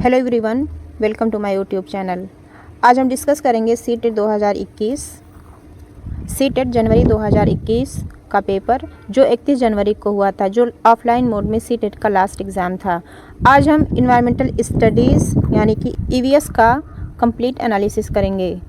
Hello everyone, welcome to my YouTube channel. आज हम discuss करेंगे सीटेट 2021 सीटेट जनवरी 2021 का पेपर जो 31 जनवरी को हुआ था, जो ऑफलाइन मोड में सीटेट का लास्ट एग्ज़ाम था। आज हम इन्वायरमेंटल स्टडीज़ यानी कि ईवीएस का कंप्लीट एनालिसिस करेंगे।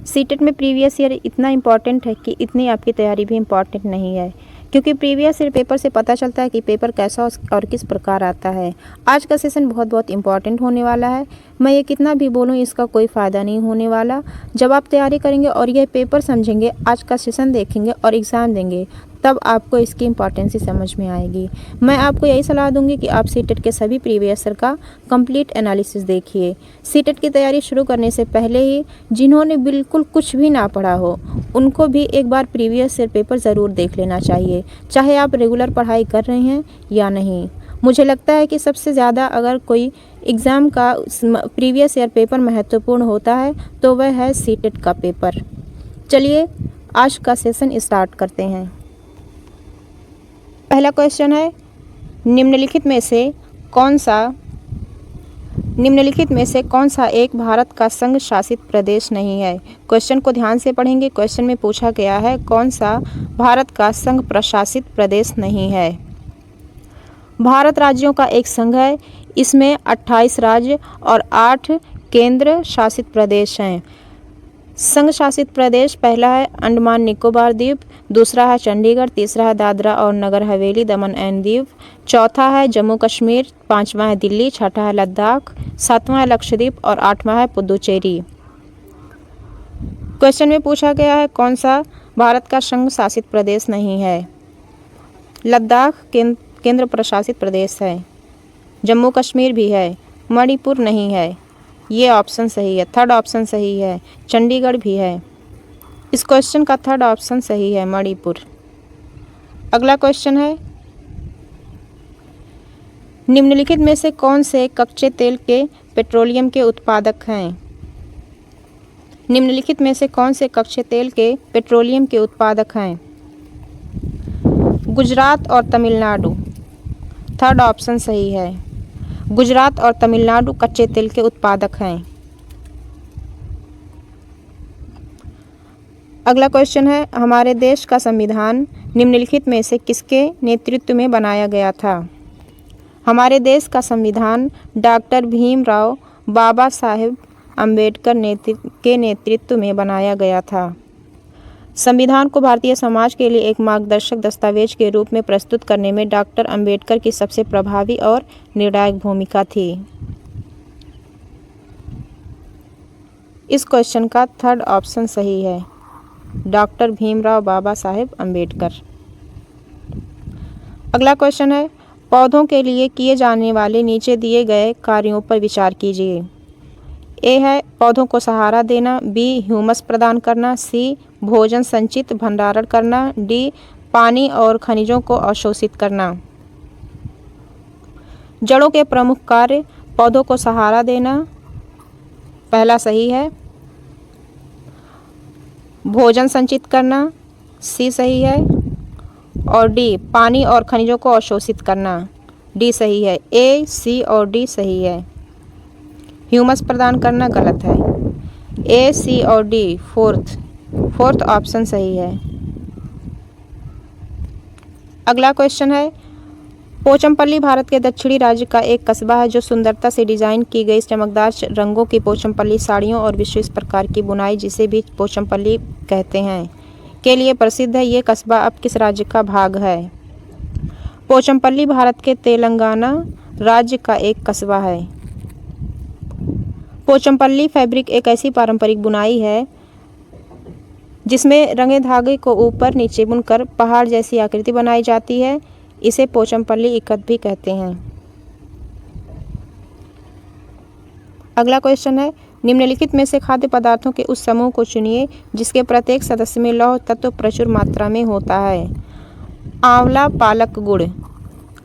सीटेट में प्रीवियस ईयर इतना इम्पॉर्टेंट है कि इतनी आपकी तैयारी भी इम्पॉर्टेंट नहीं है, क्योंकि प्रीवियस ईयर पेपर से पता चलता है कि पेपर कैसा और किस प्रकार आता है। आज का सेशन बहुत इम्पॉर्टेंट होने वाला है। मैं ये कितना भी बोलूँ, इसका कोई फ़ायदा नहीं होने वाला। जब आप तैयारी करेंगे और ये पेपर समझेंगे, आज का सेशन देखेंगे और एग्ज़ाम देंगे, तब आपको इसकी इम्पॉर्टेंसी समझ में आएगी। मैं आपको यही सलाह दूंगी कि आप सीटेट के सभी प्रीवियस ईयर का कंप्लीट एनालिसिस देखिए। सीटेट की तैयारी शुरू करने से पहले ही जिन्होंने बिल्कुल कुछ भी ना पढ़ा हो, उनको भी एक बार प्रीवियस ईयर पेपर ज़रूर देख लेना चाहिए, चाहे आप रेगुलर पढ़ाई कर रहे हैं या नहीं। मुझे लगता है कि सबसे ज़्यादा अगर कोई एग्ज़ाम का प्रीवियस ईयर पेपर महत्वपूर्ण होता है तो वह है सीटेट का पेपर। चलिए आज का सेशन स्टार्ट करते हैं। पहला क्वेश्चन है, निम्नलिखित में से कौन सा एक भारत का संघ शासित प्रदेश नहीं है। क्वेश्चन को ध्यान से पढ़ेंगे। क्वेश्चन में पूछा गया है कौन सा भारत का संघ प्रशासित प्रदेश नहीं है। भारत राज्यों का एक संघ है। इसमें 28 राज्य और 8 केंद्र शासित प्रदेश हैं। संघ शासित प्रदेश पहला है अंडमान निकोबार द्वीप, दूसरा है चंडीगढ़, तीसरा है दादरा और नगर हवेली दमन एंड दीव, चौथा है जम्मू कश्मीर, पांचवा है दिल्ली, छठा है लद्दाख, सातवां है लक्षद्वीप और आठवां है पुदुचेरी। क्वेश्चन में पूछा गया है कौन सा भारत का संघ शासित प्रदेश नहीं है। लद्दाख केंद्र प्रशासित प्रदेश है, जम्मू कश्मीर भी है, मणिपुर नहीं है, ये ऑप्शन सही है, थर्ड ऑप्शन सही है। चंडीगढ़ भी है, इस क्वेश्चन का थर्ड ऑप्शन सही है, मणिपुर। अगला क्वेश्चन है, निम्नलिखित में से कौन से कच्चे तेल के पेट्रोलियम के उत्पादक हैं। निम्नलिखित में से कौन से कच्चे तेल के पेट्रोलियम के उत्पादक हैं। गुजरात और तमिलनाडु, थर्ड ऑप्शन सही है। गुजरात और तमिलनाडु कच्चे तेल के उत्पादक हैं। अगला क्वेश्चन है, हमारे देश का संविधान निम्नलिखित में से किसके नेतृत्व में बनाया गया था। हमारे देश का संविधान डॉक्टर भीमराव बाबा साहेब अम्बेडकर के नेतृत्व में बनाया गया था। संविधान को भारतीय समाज के लिए एक मार्गदर्शक दस्तावेज के रूप में प्रस्तुत करने में डॉक्टर अम्बेडकर की सबसे प्रभावी और निर्णायक भूमिका थी। इस क्वेश्चन का थर्ड ऑप्शन सही है, डॉक्टर भीमराव बाबा साहेब अम्बेडकर। अगला क्वेश्चन है, पौधों के लिए किए जाने वाले नीचे दिए गए कार्यों पर विचार कीजिए। ए है पौधों को सहारा देना, बी ह्यूमस प्रदान करना, सी भोजन संचित भंडारण करना, डी पानी और खनिजों को अवशोषित करना। जड़ों के प्रमुख कार्य पौधों को सहारा देना, पहला सही है। भोजन संचित करना, सी सही है। और डी पानी और खनिजों को अवशोषित करना, डी सही है। ए, सी और डी सही है। ह्यूमस प्रदान करना गलत है। ए, सी और डी फोर्थ ऑप्शन सही है। अगला क्वेश्चन है, पोचमपल्ली भारत के दक्षिणी राज्य का एक कस्बा है जो सुंदरता से डिजाइन की गई चमकदार रंगों की पोचमपल्ली साड़ियों और विशेष प्रकार की बुनाई, जिसे भी पोचमपल्ली कहते हैं, के लिए प्रसिद्ध है। ये कस्बा अब किस राज्य का भाग है। पोचमपल्ली भारत के तेलंगाना राज्य का एक कस्बा है। पोचमपल्ली फैब्रिक एक ऐसी पारंपरिक बुनाई है जिसमें रंगे धागे को ऊपर नीचे बुनकर पहाड़ जैसी आकृति बनाई जाती है। इसे पोचमपल्ली इकत भी कहते हैं। अगला क्वेश्चन है, निम्नलिखित में से खाद्य पदार्थों के उस समूह को चुनिए जिसके प्रत्येक सदस्य में लौह तत्व प्रचुर मात्रा में होता है। आंवला पालक गुड़,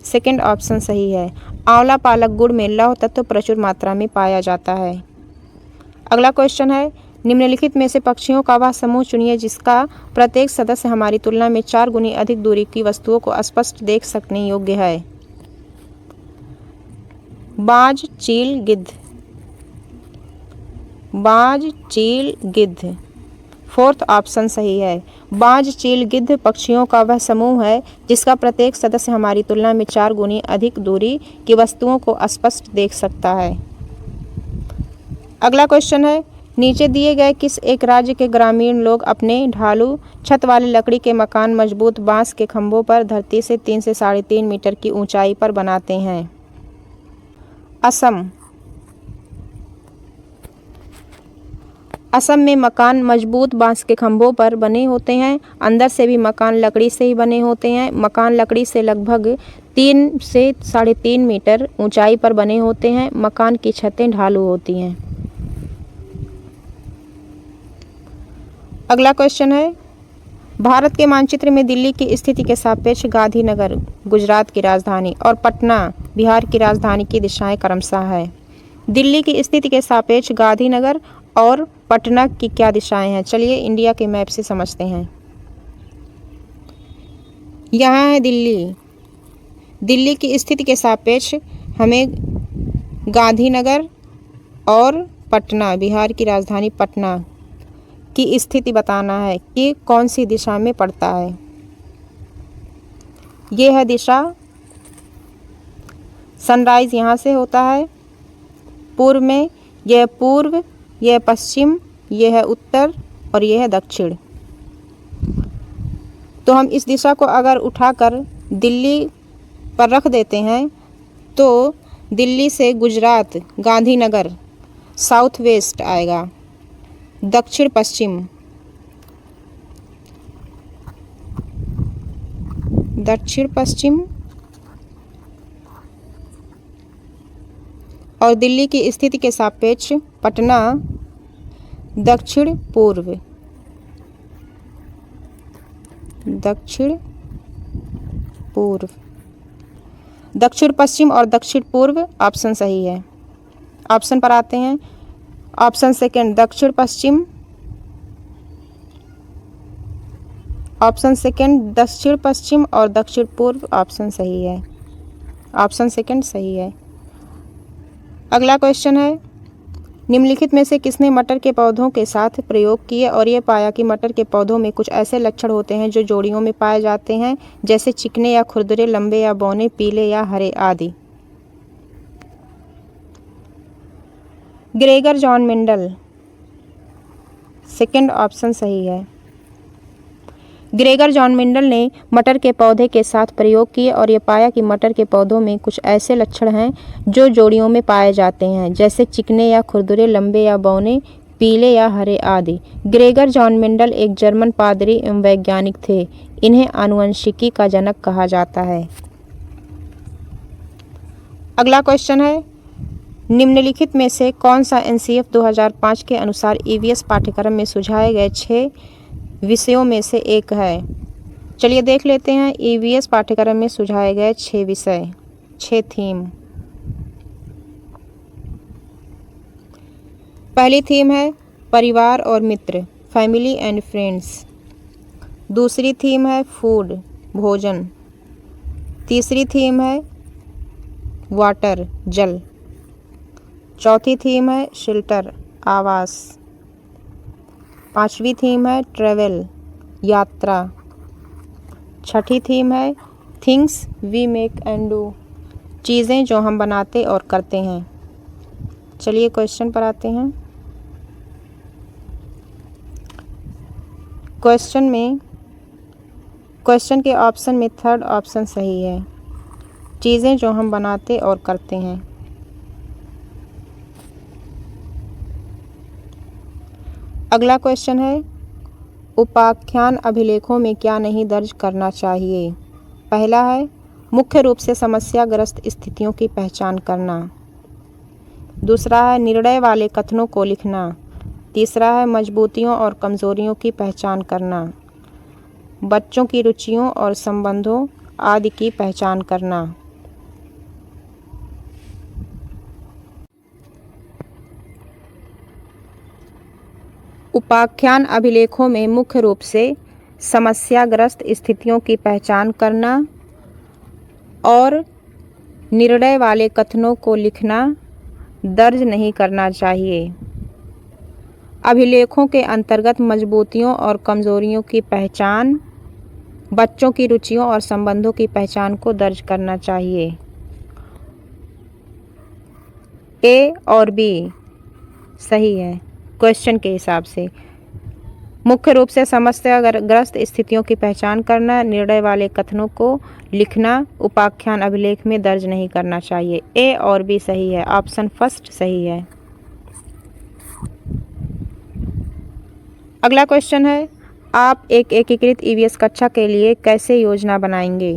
सेकंड ऑप्शन सही है। आंवला पालक गुड़ में लौह तत्व प्रचुर मात्रा में पाया जाता है। अगला क्वेश्चन है, निम्नलिखित में से पक्षियों का वह समूह चुनिए जिसका प्रत्येक सदस्य हमारी तुलना में 4 गुनी अधिक दूरी की वस्तुओं को स्पष्ट देख सकने योग्य है। बाज, चील, गिद्ध। बाज, चील, गिद्ध। फोर्थ ऑप्शन सही है। बाज, चील, गिद्ध पक्षियों का वह समूह है जिसका प्रत्येक सदस्य हमारी तुलना में 4 गुनी अधिक दूरी की वस्तुओं को स्पष्ट देख सकता है। अगला क्वेश्चन है, नीचे दिए गए किस एक राज्य के ग्रामीण लोग अपने ढालू छत वाले लकड़ी के मकान मजबूत बांस के खंभों पर धरती से 3 से 3.5 मीटर की ऊंचाई पर बनाते हैं? असम। असम में मकान मजबूत बांस के खंभों पर बने होते हैं। अंदर से भी मकान लकड़ी से ही बने होते हैं। मकान लकड़ी से लगभग 3 से 3.5 मीटर ऊंचाई पर बने होते हैं। मकान की छतें ढालू होती हैं। अगला क्वेश्चन है, भारत के मानचित्र में दिल्ली की स्थिति के सापेक्ष गांधीनगर गुजरात की राजधानी और पटना बिहार की राजधानी की दिशाएं क्रमशः है। दिल्ली की स्थिति के सापेक्ष गांधीनगर और पटना की क्या दिशाएं हैं? चलिए इंडिया के मैप से समझते हैं। यहाँ है दिल्ली। दिल्ली की स्थिति के सापेक्ष हमें गांधीनगर और पटना बिहार की राजधानी पटना की स्थिति बताना है कि कौन सी दिशा में पड़ता है। ये है दिशा। सनराइज यहाँ से होता है पूर्व में, यह पूर्व, यह पश्चिम, यह है उत्तर और यह है दक्षिण। तो हम इस दिशा को अगर उठाकर दिल्ली पर रख देते हैं तो दिल्ली से गुजरात गांधीनगर साउथ वेस्ट आएगा, दक्षिण पश्चिम, दक्षिण पश्चिम, और दिल्ली की स्थिति के सापेक्ष पटना दक्षिण पूर्व, दक्षिण पूर्व, दक्षिण पश्चिम और दक्षिण पूर्व ऑप्शन सही है। ऑप्शन पर आते हैं। ऑप्शन सेकंड दक्षिण पश्चिम, ऑप्शन सेकंड दक्षिण पश्चिम और दक्षिण पूर्व ऑप्शन सही है। ऑप्शन सेकंड सही है। अगला क्वेश्चन है, निम्नलिखित में से किसने मटर के पौधों के साथ प्रयोग किए और ये पाया कि मटर के पौधों में कुछ ऐसे लक्षण होते हैं जो जोड़ियों में पाए जाते हैं, जैसे चिकने या खुरदरे, लंबे या बौने, पीले या हरे आदि? Gregor John Mendel. Second option सही है। ग्रेगर जॉन मेंडल ने मटर के पौधे के साथ प्रयोग किए और ये पाया कि मटर के पौधों में कुछ ऐसे लक्षण हैं जो जोड़ियों में पाए जाते हैं, जैसे चिकने या खुरदुरे, लंबे या बौने, पीले या हरे आदि। ग्रेगर जॉन मेंडल एक जर्मन पादरी एवं वैज्ञानिक थे। इन्हें आनुवंशिकी का जनक कहा जाता है। अगला क्वेश्चन है, निम्नलिखित में से कौन सा एनसीएफ 2005 के अनुसार ईवीएस पाठ्यक्रम में सुझाए गए 6 विषयों में से एक है? चलिए देख लेते हैं ईवीएस पाठ्यक्रम में सुझाए गए 6 विषय, 6 थीम। पहली थीम है परिवार और मित्र, फैमिली एंड फ्रेंड्स। दूसरी थीम है फूड, भोजन। तीसरी थीम है वाटर, जल। चौथी थीम है शेल्टर, आवास। पांचवी थीम है ट्रेवल, यात्रा। छठी थीम है things we make and do, चीज़ें जो हम बनाते और करते हैं। चलिए क्वेश्चन पर आते हैं। क्वेश्चन के ऑप्शन में थर्ड ऑप्शन सही है, चीज़ें जो हम बनाते और करते हैं। अगला क्वेश्चन है, उपाख्यान अभिलेखों में क्या नहीं दर्ज करना चाहिए? पहला है मुख्य रूप से समस्याग्रस्त स्थितियों की पहचान करना। दूसरा है निर्णय वाले कथनों को लिखना। तीसरा है मजबूतियों और कमजोरियों की पहचान करना। बच्चों की रुचियों और संबंधों आदि की पहचान करना। उपाख्यान अभिलेखों में मुख्य रूप से समस्याग्रस्त स्थितियों की पहचान करना और निर्णय वाले कथनों को लिखना, दर्ज नहीं करना चाहिए। अभिलेखों के अंतर्गत मजबूतियों और कमजोरियों की पहचान, बच्चों की रुचियों और संबंधों की पहचान को दर्ज करना चाहिए। ए और बी सही है क्वेश्चन के हिसाब से। मुख्य रूप से समस्याग्रस्त स्थितियों की पहचान करना, निर्णय वाले कथनों को लिखना, उपाख्यान अभिलेख में दर्ज नहीं करना चाहिए। ए और बी सही है, ऑप्शन फर्स्ट सही है। अगला क्वेश्चन है, आप एक एकीकृत ईवीएस कक्षा के लिए कैसे योजना बनाएंगे?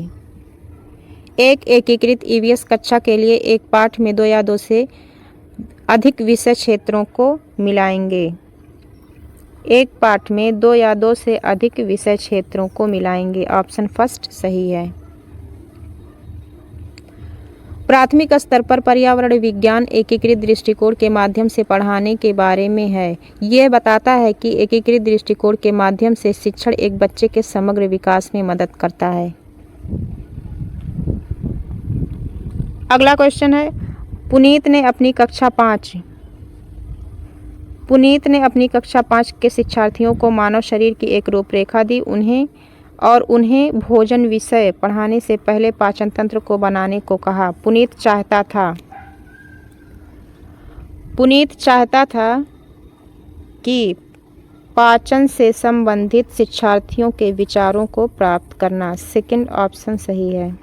एक एकीकृत ईवीएस कक्षा के लिए एक पाठ में 2 या 2 से अधिक विषय क्षेत्रों को मिलाएंगे। एक पाठ में 2 या 2 से अधिक विषय क्षेत्रों को मिलाएंगे, ऑप्शन फर्स्ट सही है। प्राथमिक स्तर पर पर्यावरण विज्ञान एकीकृत दृष्टिकोण के माध्यम से पढ़ाने के बारे में है। यह बताता है कि एकीकृत दृष्टिकोण के माध्यम से शिक्षण एक बच्चे के समग्र विकास में मदद करता है। अगला क्वेश्चन है, पुनीत ने अपनी कक्षा 5 के शिक्षार्थियों को मानव शरीर की एक रूपरेखा दी। उन्हें भोजन विषय पढ़ाने से पहले पाचन तंत्र को बनाने को कहा। पुनीत चाहता था कि पाचन से संबंधित शिक्षार्थियों के विचारों को प्राप्त करना। सेकंड ऑप्शन सही है।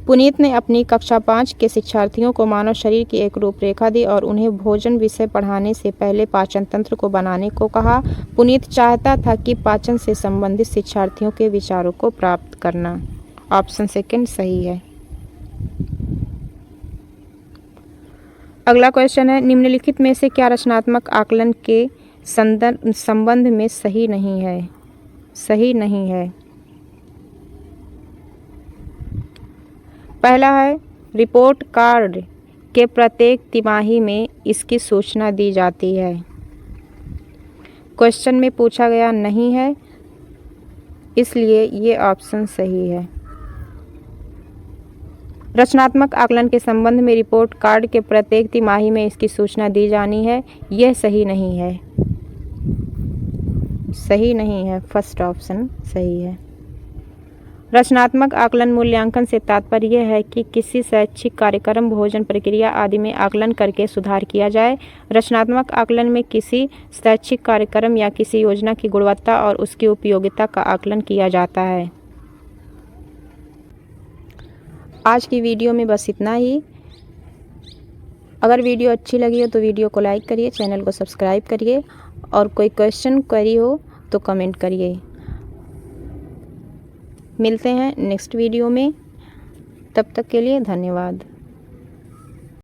पुनीत ने अपनी कक्षा 5 के शिक्षार्थियों को मानव शरीर की एक रूपरेखा दी और उन्हें भोजन विषय पढ़ाने से पहले पाचन तंत्र को बनाने को कहा। पुनीत चाहता था कि पाचन से संबंधित शिक्षार्थियों के विचारों को प्राप्त करना। ऑप्शन सेकंड सही है। अगला क्वेश्चन है, निम्नलिखित में से क्या रचनात्मक आकलन के संबंध में सही नहीं है? पहला है, रिपोर्ट कार्ड के प्रत्येक तिमाही में इसकी सूचना दी जाती है। क्वेश्चन में पूछा गया नहीं है, इसलिए ये ऑप्शन सही है। रचनात्मक आकलन के संबंध में रिपोर्ट कार्ड के प्रत्येक तिमाही में इसकी सूचना दी जानी है, यह सही नहीं है। फर्स्ट ऑप्शन सही है। रचनात्मक आकलन मूल्यांकन से तात्पर्य यह है कि किसी शैक्षिक कार्यक्रम, भोजन प्रक्रिया आदि में आकलन करके सुधार किया जाए। रचनात्मक आकलन में किसी शैक्षिक कार्यक्रम या किसी योजना की गुणवत्ता और उसकी उपयोगिता का आकलन किया जाता है। आज की वीडियो में बस इतना ही। अगर वीडियो अच्छी लगी हो तो वीडियो को लाइक करिए, चैनल को सब्सक्राइब करिए और कोई क्वेरी हो तो कमेंट करिए। मिलते हैं नेक्स्ट वीडियो में, तब तक के लिए धन्यवाद।